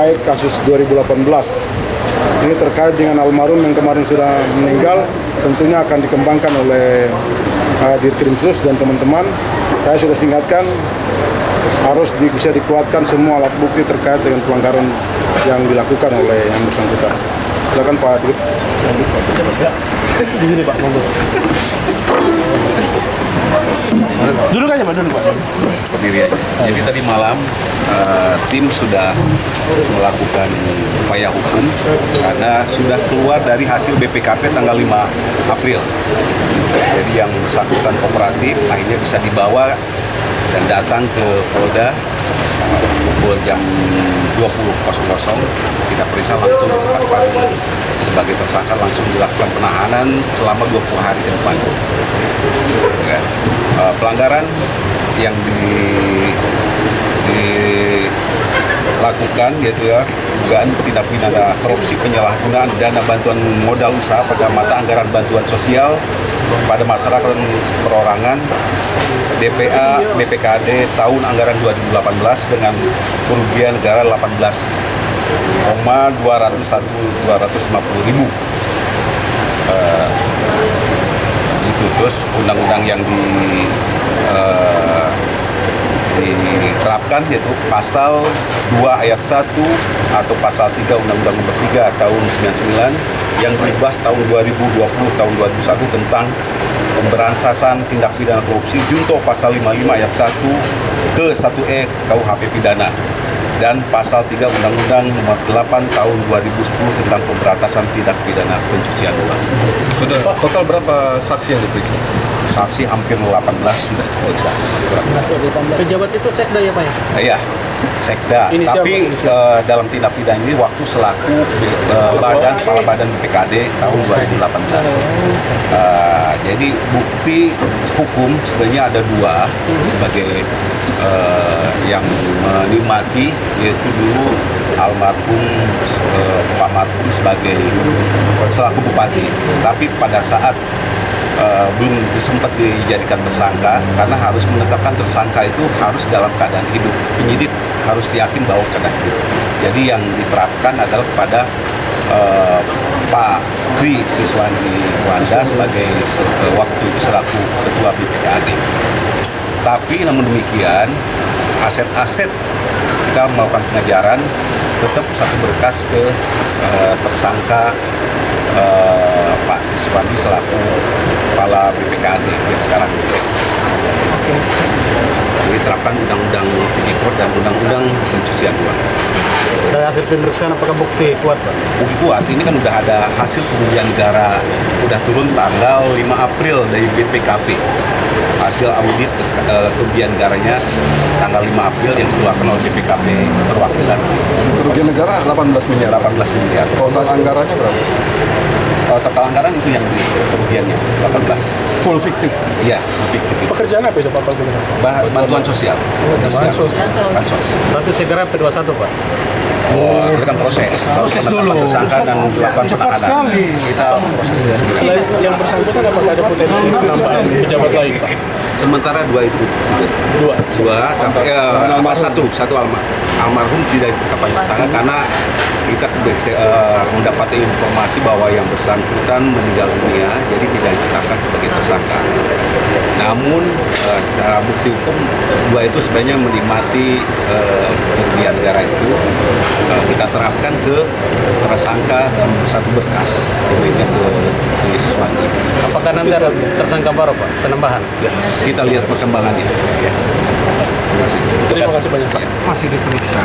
terkait kasus 2018. Ini terkait dengan almarhum yang kemarin sudah meninggal, tentunya akan dikembangkan oleh Ditkrimsus dan teman-teman. Saya sudah singkatkan, harus bisa dikuatkan semua alat bukti terkait dengan pelanggaran yang dilakukan oleh yang bersangkutan. Silakan Pak Dit. Di sini Pak, monggo. Duduk aja Pak, duduk Pak. Berdiri aja. Jadi tadi malam tim sudah melakukan upaya hukum karena sudah keluar dari hasil BPKP tanggal 5 April. Jadi yang bersangkutan kooperatif akhirnya bisa dibawa dan datang ke Polda pukul jam 20.00. Kita periksa langsung ditetapkan sebagai tersangka, langsung dilakukan penahanan selama 20 hari ke depan. Pelanggaran yang dilakukan yaitu dugaan tindak pidana korupsi penyalahgunaan dana bantuan modal usaha pada mata anggaran bantuan sosial pada masyarakat dan perorangan DPA BPKD tahun anggaran 2018 dengan kerugian negara 18,250.000. Terus undang-undang yang diterapkan yaitu pasal 2 ayat 1 atau pasal 3 Undang-Undang Nomor 3 tahun 99 yang berubah tahun 2020 tahun 2001 tentang pemberantasan tindak pidana korupsi junto pasal 55 ayat 1 ke 1E KUHP pidana dan pasal 3 Undang-Undang Nomor 8 tahun 2010 tentang pemberantasan tindak pidana pencucian uang. Sudah total berapa saksi yang diperiksa? Saksi hampir 18 sudah diperiksa. Pejabat itu sekda ya Pak ya? Iya, sekda. Tapi dalam tindak pidana ini waktu selaku kepala badan BPKD tahun 2018. Jadi bukti hukum sebenarnya ada dua sebagai yang menikmati, yaitu dulu almarhum Pak Marhum sebagai selaku bupati. Tapi pada saat belum sempat dijadikan tersangka karena harus menetapkan tersangka itu harus dalam keadaan hidup. Penyidik harus yakin bahwa keadaan hidup. Jadi yang diterapkan adalah kepada Pak Tri Siswandi Wanda sebagai waktu itu selaku ketua BPKD. Tapi namun demikian aset-aset kita melakukan pengejaran tetap satu berkas ke tersangka Pak Siswandi selaku kepala BPKD yang sekarang disek. Jadi terapkan Undang-Undang Tipikor dan Undang-Undang Pencucian Uang. Dari hasil pemeriksaan apakah bukti kuat Pak? Bukti kuat, ini kan udah ada hasil kerugian negara, udah turun tanggal 5 April dari BPKP. Hasil audit kerugian negaranya tanggal 5 April yang dikeluarkan oleh BPKP perwakilan. Kerugian negara 18 miliar. 18 miliar. Total anggarannya berapa? Total anggaran itu yang kerugiannya 18. Full fiktif. Iya, fiktif. Pekerjaan apa itu Pak? Bantuan sosial. Bansos. Berarti segera P21 Pak? Oh, itu kan proses. Harus penetapan tersangka dan dilakukan penahanan. Kita proses. Selain yang bersangkutan apakah ada potensi penambahan pejabat lain Pak? Sementara dua itu Dua. tapi satu almarhum tidak ditetapkan tersangka karena kita mendapati informasi bahwa yang bersangkutan meninggal dunia, jadi tidak ditetapkan sebagai tersangka. Namun secara bukti hukum dua itu sebenarnya menikmati kerugian negara itu kita terapkan ke tersangka dalam satu berkas diberikan ke Siswandi. Apakah nanti ada tersangka baru Pak? Penambahan? Kita lihat perkembangannya. Ya. Terima kasih banyak Pak. Masih diperiksa.